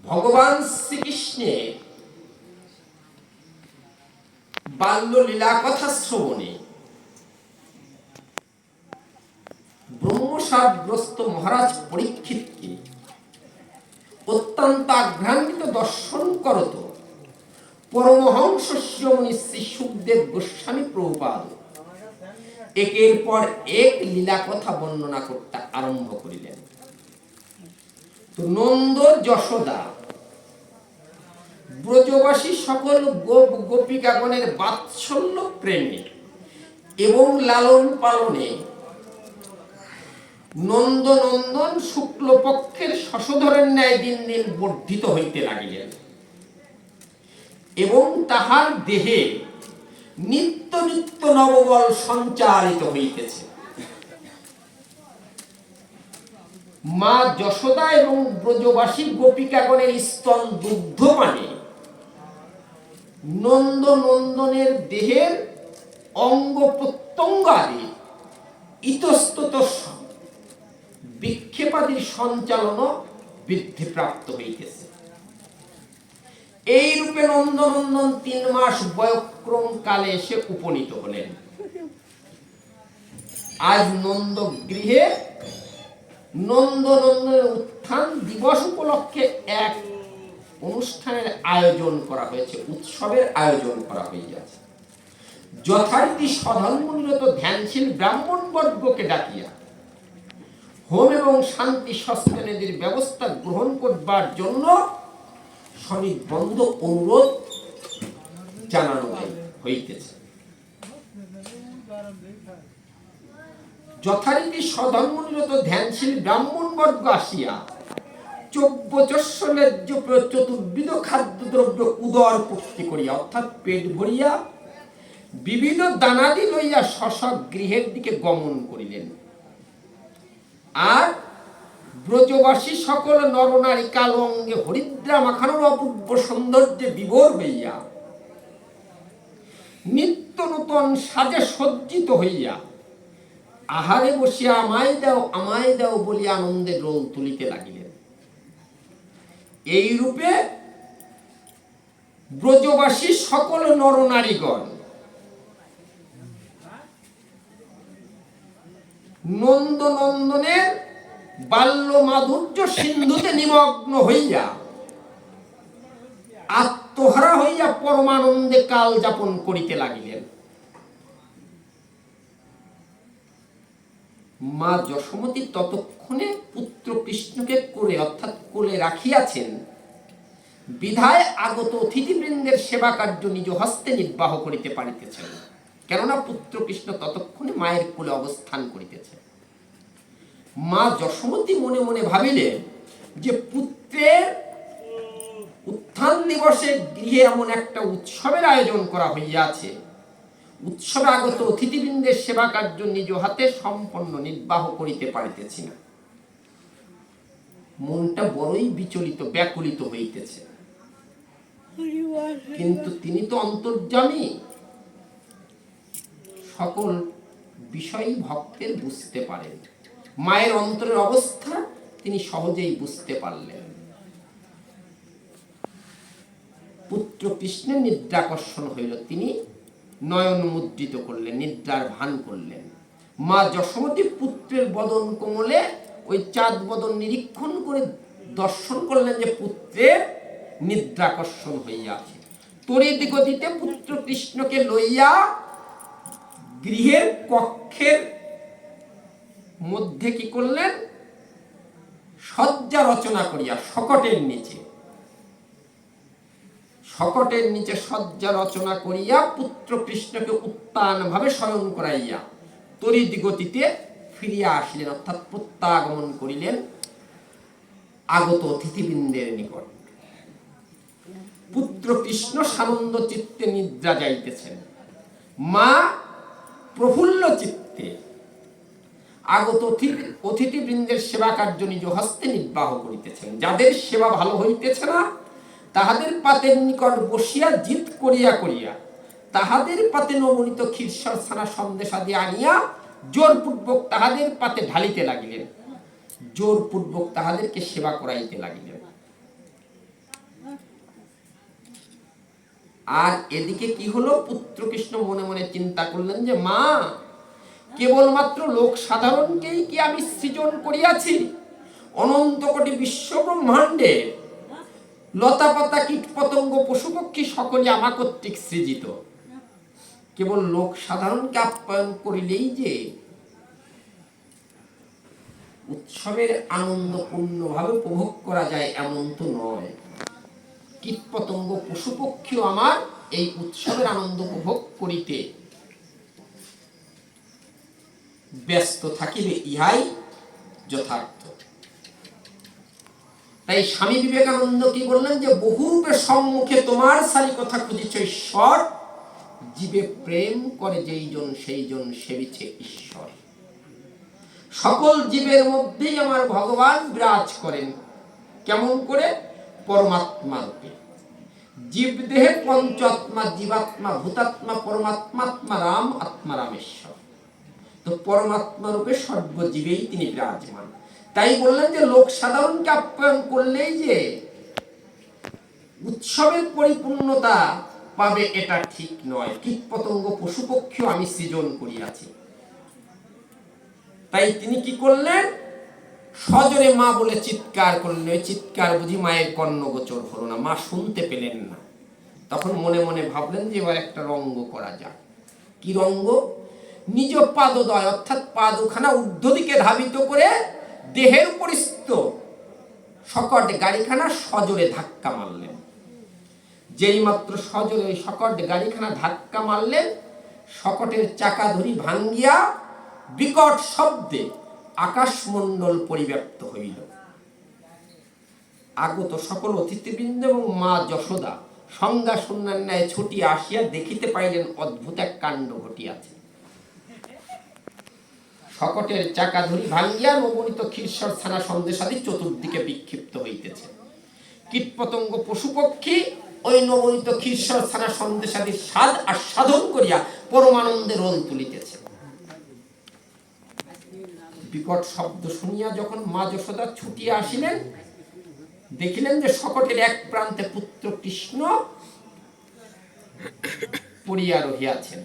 ভগবান শ্রীকৃষ্ণের বাল্য লীলা কথা শ্রবণে ব্রহ্মসাপগ্রস্ত মহারাজ পরীক্ষিতকে অত্যন্ত আঘ্রান্বিত দর্শন করত পরমহংস শিরোমণি শ্রী সুখদেব গোস্বামী প্রভুপাদ একের পর এক লীলা কথা বর্ণনা করতে আরম্ভ করিলেন। তো নন্দ যশোদা ব্রজবাসী সকল গোপ গোপিকাগণের বাৎসল্য প্রেমে এবং লালন পালনে নন্দনন্দন শুক্লপক্ষের শশধরের ন্যায় দিন দিন বর্ধিত হইতে লাগিলেন এবং তাহার দেহে নিত্য নিত্য নববল সঞ্চারিত হইতেছে। মা যশোদা এবং ব্রজবাসী গোপিকাগণের স্তন দুগ্ধ পানে নন্দনন্দনের দেহের অঙ্গ প্রত্যঙ্গ আদি ইতস্তত বিক্ষেপাদির সঞ্চালন বৃদ্ধিপ্রাপ্ত হইতেছে। এই রূপে নন্দনন্দন 3 মাস বয়ক্রম কালে এসে উপনীত হলেন। আজ নন্দ গৃহে নন্দনন্দনের উত্থান দিবস উপলক্ষে এক অনুষ্ঠানের আয়োজন করা হয়েছে, উৎসবের আয়োজন করা হইয়াছে। যথারীতি সধর্মনিরত ধ্যানশীল ব্রাহ্মণ বর্গকে ডাকিয়া হোম এবং শান্তি সস্তেনের ব্যবস্থা গ্রহণ করবার জন্য সনির্বন্ধ অনুরোধ জানানো হইতেছে। যথারীতি সধর্মনিরত ধ্যানশীল ব্রাহ্মণ বর্গ আসিয়া চব্যচস্যলেজ্য চতুর্বিধ খাদ্যদ্রব্য উদর পূর্তি করিয়া অর্থাৎ পেট ভরিয়া বিবিধ দানাদি লইয়া স্ব গৃহের দিকে গমন করিলেন। আর ব্রজবাসী সকল নরনারী কালো অঙ্গে হরিদ্রা মাখানোর অপূর্ব সৌন্দর্যে বিভোর হইয়া নিত্য নূতন সাজে সজ্জিত হইয়া আহারে বসিয়া আমায় দাও বলিয়া আনন্দে রোল তুলিতে লাগিলেন। এই রূপে ব্রজবাসী সকল নরনারীগণ নন্দনন্দনের বাল্য মাধুর্য সিন্ধুতে নিমগ্ন হইয়া আত্মহারা হইয়া পরমানন্দে কাল যাপন করিতে লাগিলেন। মা যশোমতী ততক্ষণে পুত্র কৃষ্ণকে কোলে অর্থাৎ কোলে রাখিয়াছেন বিধায় আগত অতিথিবৃন্দের সেবা কার্য নিজ হস্তে নির্বাহ করিতে পারিতেছেন, কেননা পুত্র কৃষ্ণ ততক্ষণে মায়ের কোলে অবস্থান করিতেছে। মা যশোমতী মনে মনে ভাবিলেন যে পুত্রের উত্থান দিবসে গৃহে এমন একটা উৎসবের আয়োজন করা হইয়াছে, উৎসবে আগত অতিথিবৃন্দের সেবা কার্য নিজ হাতে সম্পন্ন নির্বাহ করিতে পারিতেছি না। মনটা বড়ই বিচলিত ব্যাকুলিত হইতেছে। কিন্তু তিনি তো অন্তর্যামী, সকল বিষয়ই ভক্তের বুঝতে পারেন। মায়ের অন্তরের অবস্থা তিনি সহজেই বুঝতে পারলেন। পুত্র কৃষ্ণের নিদ্রাকর্ষণ হইল, তিনি নয়ন মুদ্রিত করলেন, নিদ্রার ভান করলেন। মা যশোমতী পুত্রের বদন কোমলে ওই চাঁদ বদন নিরীক্ষণ করে দর্শন করলেন যে পুত্রের নিদ্রাকর্ষণ হইয়াছে। তড়িৎ গতিতে পুত্র কৃষ্ণকে লইয়া গৃহের কক্ষের মধ্যে কি করলেন, শয্যা রচনা করিয়া শকটের নিচে শয্যা রচনা করিয়া পুত্র কৃষ্ণকে উত্তান ভাবে শয়ন করাইয়া তড়িৎ গতিতে ফিরিয়া আসিলেন, অর্থাৎ প্রত্যাগমন করিলেন আগত অতিথিবৃন্দের নিকট। পুত্র কৃষ্ণ সানন্দ চিত্তে নিদ্রা যাইতেছেন, মা প্রফুল্ল চিত্তে আগত অতিথিবৃন্দের সেবা কার্য নিজ হস্তে নির্বাহ করিতেছেন। যাদের সেবা ভালো হইতেছে না তাহাদের পাতের নিকট বসিয়া জিত করিয়া করিয়া তাহাদের পাতে নবনীত ক্ষীরসর ছানা সন্দেশ আদি আনিয়া জোরপূর্বক তাহাদের পাতে ঢালিতে লাগিলেন, জোরপূর্বক তাহাদেরকে সেবা করাইতে লাগিলেন। আর এদিকে কি হলো, পুত্র কৃষ্ণ মনে মনে চিন্তা করলেন যে মা, কেবলমাত্র লোক সাধারণকেই কি আমি সৃজন করিয়াছি? অনন্ত কোটি বিশ্ব ব্রহ্মাণ্ডে লতা পাতা কীট পতঙ্গ পশু পক্ষী সকলে আমার কর্তৃক সৃজিত। কেবল লোক সাধারণকে আপ্যায়ন করিলেই যে উৎসবের আনন্দ পূর্ণভাবে উপভোগ করা যায় এমন তো নয়। কীট পতঙ্গ পশু পক্ষীও আমার এই উৎসবের আনন্দ উপভোগ করিতে ব্যস্ত থাকিবে, ইহাই যথার্থ। তাই স্বামী বিবেকানন্দ কি বললেন যে বহুরূপে সম্মুখে তোমার সারি কথা খুঁজিছ ঈশ্বর, জীবে প্রেম করে যেইজন সেইজন সেবিছে ঈশ্বর। সকল জীবের মধ্যেই আমার ভগবান বিরাজ করেন। কেমন করে? পরমাত্মা রূপে। জীব দেহে পঞ্চাত্মা, জীবাত্মা, ভূতাত্মা, পরমাত্মা, আত্মা রাম, আত্মা রামেশ্বর। তো পরমাত্মা রূপে সর্বজীবেই তিনি বিরাজমান। তাই বললেন যে লোক সাধারণকে আপ্যায়ন করলেই যে উৎসবের পরিপূর্ণতা পাবে এটা ঠিক নয়। কীট পতঙ্গ পশু পক্ষীও আমি সৃজন করিয়াছি। তাই তিনি কি করলেন? সজোরে মা বলে চিৎকার করলেন। ওই চিৎকার বুঝি মায়ের কর্ণগোচর হলো না, মা শুনতে পেলেন না। তখন মনে মনে ভাবলেন যে এবার একটা রঙ্গ করা যাক। কি রঙ্গ? নিজ পাদদয় অর্থাৎ পাদখানা ঊর্ধ্ব দিকে ধাবিত করে দেহের উপরিস্থ শকট গাড়িখানা সজোরে ধাক্কা মারলেন। যেই মাত্র সজোরে ওই শকট গাড়িখানা ধাক্কা মারলেন, শকটের চাকা ধরি ভাঙ্গিয়া বিকট শব্দে আকাশমণ্ডল পরিব্যাপ্ত হইল। আগত সকল অতিথিবৃন্দ এবং মা যশোদা সংজ্ঞা শূন্যার ন্যায় ছুটিয়া আসিয়া দেখিতে পাইলেন অদ্ভুত এক কাণ্ড ঘটিয়াছে। শকটের চাকা ধরি ভাঙ্গিয়া নবনীত ক্ষীরসর ছানা সন্দেশাদি চতুর্দিকে বিক্ষিপ্ত হইতেছে। কীটপতঙ্গ পশু পক্ষী ওই নবনীত ক্ষীরসর ছানা সন্দেশাদির স্বাদ আস্বাদন করিয়া পরমানন্দে রোল তুলিতেছে। বিকট শব্দ শুনিয়া যখন মা যশোদা ছুটিয়া আসিলেন, দেখিলেন যে শকটের এক প্রান্তে পুত্র কৃষ্ণ পড়িয়া রহিয়াছেন।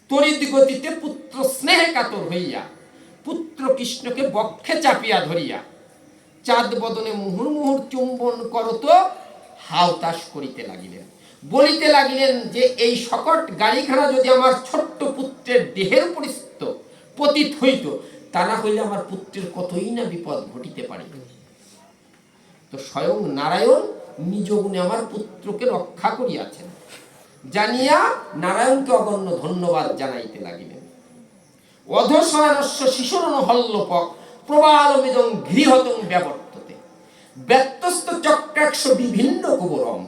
তড়িৎ গতিতে পুত্র স্নেহে কাতর হইয়া পুত্র কৃষ্ণকে বক্ষে চাপিয়া ধরিয়া চাঁদ বদনে মুহুর মুহুর চুম্বন করত হাওতাস করিতে লাগিলেন। বলিতে লাগিলেন যে এই শকট গাড়িখানা যদি আমার ছোট্ট পুত্রের দেহের পরিস্থিত পতিত হইত, তা না হইলে আমার পুত্রের কতই না বিপদ ঘটিতে পারিত। তো স্বয়ং নারায়ণ নিজ গুণে আমার পুত্রকে রক্ষা করিয়াছেন জানিয়া নারায়ণকে অগণ্য ধন্যবাদ জানাইতে লাগিলেন। অধশয়নস্য শিশুরণ হল্লপক প্রবালমিদং গৃহতং ব্যবর্ততে ব্যত্যস্ত চক্রাক্ষ বিভিন্ন কুবরম।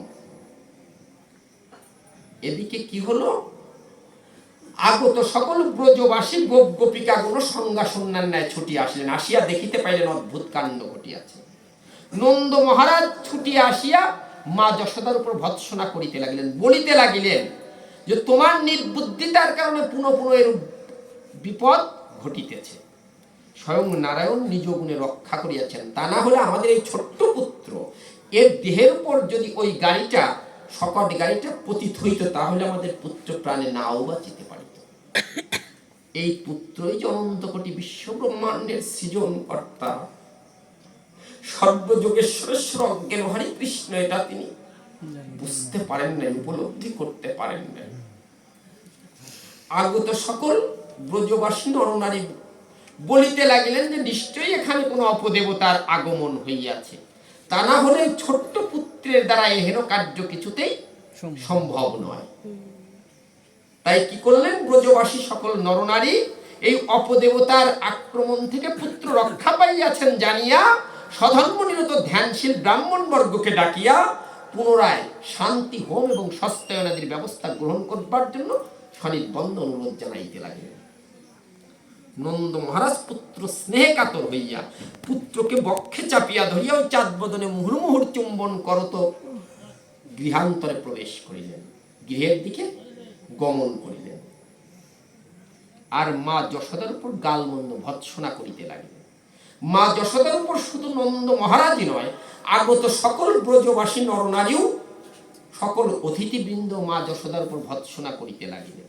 এদিকে কি হলো? আগত সকল ব্রজবাসী গোপ গোপিকাগুলো সংজ্ঞা শূন্যার ন্যায় ছুটিয়া আসলেন। আসিয়া দেখিতে পাইলেন অদ্ভুত কাণ্ড ঘটিয়াছে। নন্দ মহারাজ ছুটিয়া আসিয়া মা যশোদার উপর ভৎসনা করিতে লাগিলেন। বলিতে লাগিলেন যে তোমার নির্বুদ্ধিতার কারণে পুনঃ পুনঃ এর বিপদ ঘটিতেছে। স্বয়ং নারায়ণ নিজ গুণে রক্ষা করিয়াছেন। তা না হলে আমাদের এই ছোট্ট পুত্র এর দেহের উপর যদি ওই গাড়িটা শকট গাড়িটা পতিত হইত, তাহলে আমাদের পুত্র প্রাণে নাও বাঁচিতে পারিত। এই পুত্রই যে অনন্ত কোটি বিশ্ব ব্রহ্মাণ্ডের সৃজন কর্তা, সর্বযোগেশ্বরেশ্বর অজ্ঞান হরি কৃষ্ণ, এটা তিনি বুঝতে পারেন নাই, উপলব্ধি করতে পারেন নাই। আগত সকল ব্রজবাসী নরনারী বলিতে লাগিলেন যে নিশ্চয়ই এখানে কোনো অপদেবতার আগমন হইয়াছে, তা না হলে ছোট্ট পুত্রের দ্বারা এহেন কার্য কিছুতেই সম্ভব নয়। তাই কি করলেন? ব্রজবাসী সকল নরনারী এই অপদেবতার আক্রমণ থেকে পুত্র রক্ষা পাইয়াছেন জানিয়া সধর্মনিরত ধ্যানশীল ব্রাহ্মণ বর্গকে ডাকিয়া পুনরায় শান্তি হোম এবং সস্তায়নাদির ব্যবস্থা গ্রহণ করবার জন্য সনির্বন্ধ অনুরোধ জানাইতে লাগিলেন। নন্দ মহারাজ পুত্র স্নেহে কাতর হইয়া পুত্রকে বক্ষে চাপিয়া ধরিয়া ওই চাঁদ বদনে মুহুর মুহুর চুম্বন করত গৃহান্তরে প্রবেশ করিলেন, গৃহের দিকে গমন করিলেন। আর মা যশোদার উপর গালমন্দ ভৎসনা করিতে লাগিলেন। মা যশোদার উপর শুধু নন্দ মহারাজই নয়, আগত সকল ব্রজবাসী নরনারীও সকল অতিথিবৃন্দ মা যশোদার উপর ভৎসনা করিতে লাগিলেন।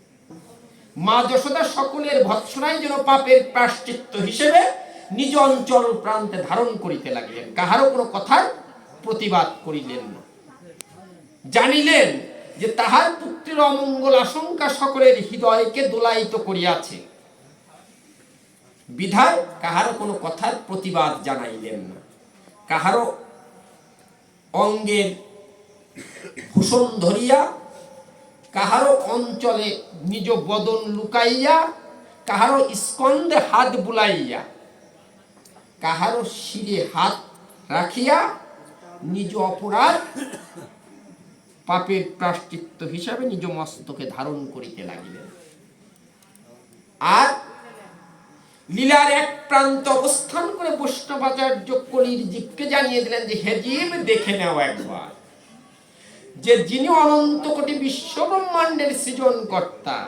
মা যশোদা সকলের ভৎসনায় যেন পাপের প্রায়শ্চিত্ত হিসেবে নিজ অঞ্চল প্রান্তে ধারণ করিতে লাগিলেন। কাহারও কোনো কথার প্রতিবাদ করিলেন না। জানিলেন যে তাহার পুত্রের অমঙ্গল আশঙ্কা সকলের হৃদয়কে দোলায়িত করিয়াছে, বিধায় কাহারও কোনো কথার প্রতিবাদ জানাইলেন না। কাহারও অঙ্গের ভূষণ ধরিয়া, কাহারও অঞ্চলে নিজ বদন লুকাইয়া, কাহারও স্কন্ধে হাত বুলাইয়া, কাহারও শিরে হাত রাখিয়া নিজ অপরাধ পাপের প্রায়শ্চিত্ত হিসাবে নিজ মস্তকে ধারণ করিতে লাগিলেন। আর লীলার এক প্রান্ত অবস্থান করে বৈষ্ণবাচার্য কলির জীবকে জানিয়ে দিলেন যে হে জীব, দেখে নাও একবার যে যিনি অনন্ত কোটি বিশ্ব ব্রহ্মাণ্ডের সৃজনকর্তা,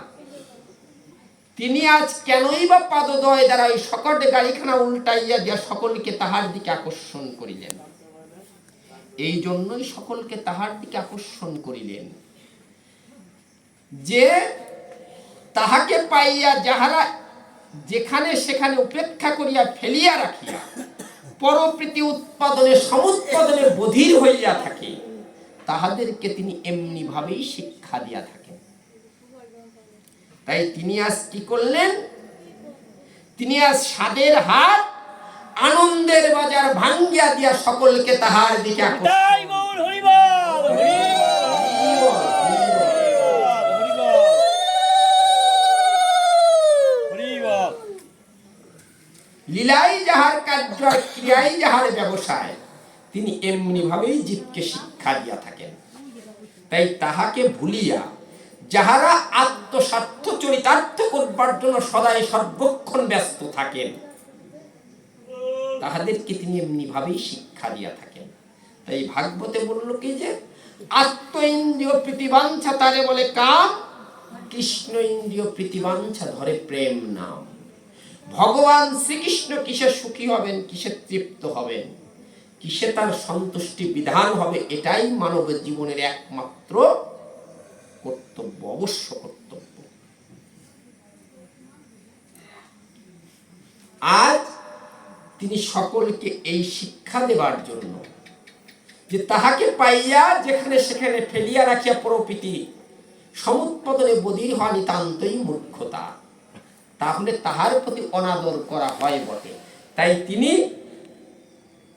তিনি আজ কেনই বা পাদদয় দ্বারা ওই সকট গাড়িখানা উল্টাইয়া দিয়া সকলকে তাহার দিকে আকর্ষণ করিলেন। এই জন্যই সকলকে তাহার দিকে আকর্ষণ করিলেন যে তাহাকে পাইয়া যাহারা যেখানে সেখানে উপেক্ষা করিয়া ফেলিয়া রাখিয়া পরপ্রীতি উৎপাদনে সমুৎপাদনে বধির হইয়া থাকে, তাহাদেরকে তিনি এমনি ভাবেই শিক্ষা দিয়া থাকেন। তাই তিনি আজ কি করলেন? তিনি আজ স্বাদের হাট আনন্দের বাজার ভাঙ্গিয়া দিয়া সকলকে তাহার দিকে লীলাই যাহার কার্য আর ক্রিয়াই যাহার ব্যবসায়, তিনি এমনি ভাবেই জীবকে শিক্ষা দিয়া থাকেন। তাই তাহাকে ভুলিয়া যাহারা আত্মস্বার্থ চরিতার্থ করবার জন্য সদাই সর্বক্ষণ ব্যস্ত থাকেন, তাহাদেরকে তিনি এমনি ভাবেই শিক্ষা দিয়া থাকেন। তাই ভাগবতে বলল কি যে আত্ম ইন্দ্রিয় প্রীতিবাঞ্ছা তারে বলে কাম, কৃষ্ণ ইন্দ্রিয় প্রীতিবাঞ্ছা ধরে প্রেম নাম। ভগবান শ্রীকৃষ্ণ কিসে সুখী হবেন, কিসে তৃপ্ত হবেন, কিসে তার সন্তুষ্টি বিধান হবে, এটাই মানব জীবনের একমাত্র কর্তব্য, অবশ্য কর্তব্য। আজ তিনি সকলকে এই শিক্ষা দেবার জন্য যে তাহাকে পাইয়া যেখানে সেখানে ফেলিয়া রাখিয়া পরপ্রীতি সমুৎপাদনে বধির হওয়া নিতান্তই মূর্খতা, তাহলে তাহার প্রতি অনাদর করা হয় বটে। তাই তিনি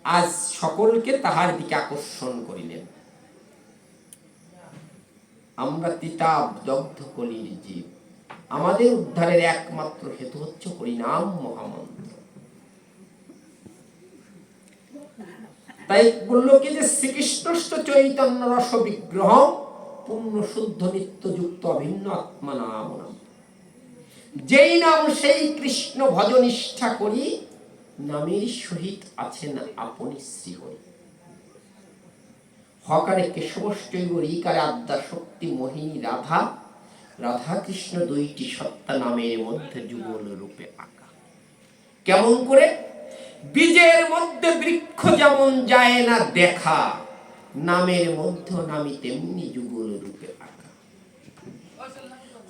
আজ সকলকে তাহার দিকে আকর্ষণ করিলেন। আমরা তিতাব দগ্ধ কলির জীব, আমাদের উদ্ধারের একমাত্র হেতু হচ্ছে হরিনাম মহামন্ত্র। তাই বলল কি যে শ্রীকৃষ্ণস্ত চৈতন্য রস বিগ্রহ পূর্ণ শুদ্ধ নিত্য যুক্ত অভিন্ন আত্মা নাম, যেই নাম সেই কৃষ্ণ ভজনিষ্ঠা করি, নামের সহিত আছেন আপনি শ্রীহরি। হকারে কেশবশ্চৈব ঋকারে আদ্যা শক্তি মোহিনী রাধা, রাধা কৃষ্ণ দুইটি সত্তা নামের মধ্যে যুগল রূপে আঁকা। কেমন করে? বীজের মধ্যে বৃক্ষ যেমন যায় না দেখা, নামের মধ্যে নামি তেমনি যুগল রূপে আঁকা।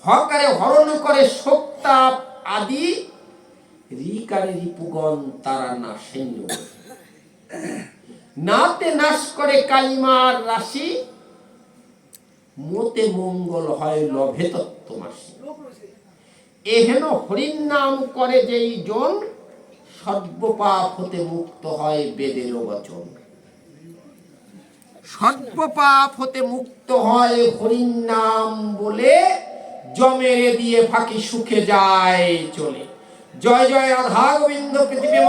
হকারে হরণ করে শোকতাপ আদি, ঋকারে রিপুগণ তারা না সৈন্য, নাতে নাশ করে কালিমার রাশি, মোতে মঙ্গল হয় লভে তত্ত্বমাসি। এহেন হরির নাম করে যেই জন, সর্বপাপ হতে মুক্ত হয় বেদের বচন। সর্বপাপ হতে মুক্ত হয় হরির নাম বলে, জমেরে দিয়ে ফাঁকি সুখে যায় চলে। জয় জয় রাধা গোবিন্দ পৃথিবী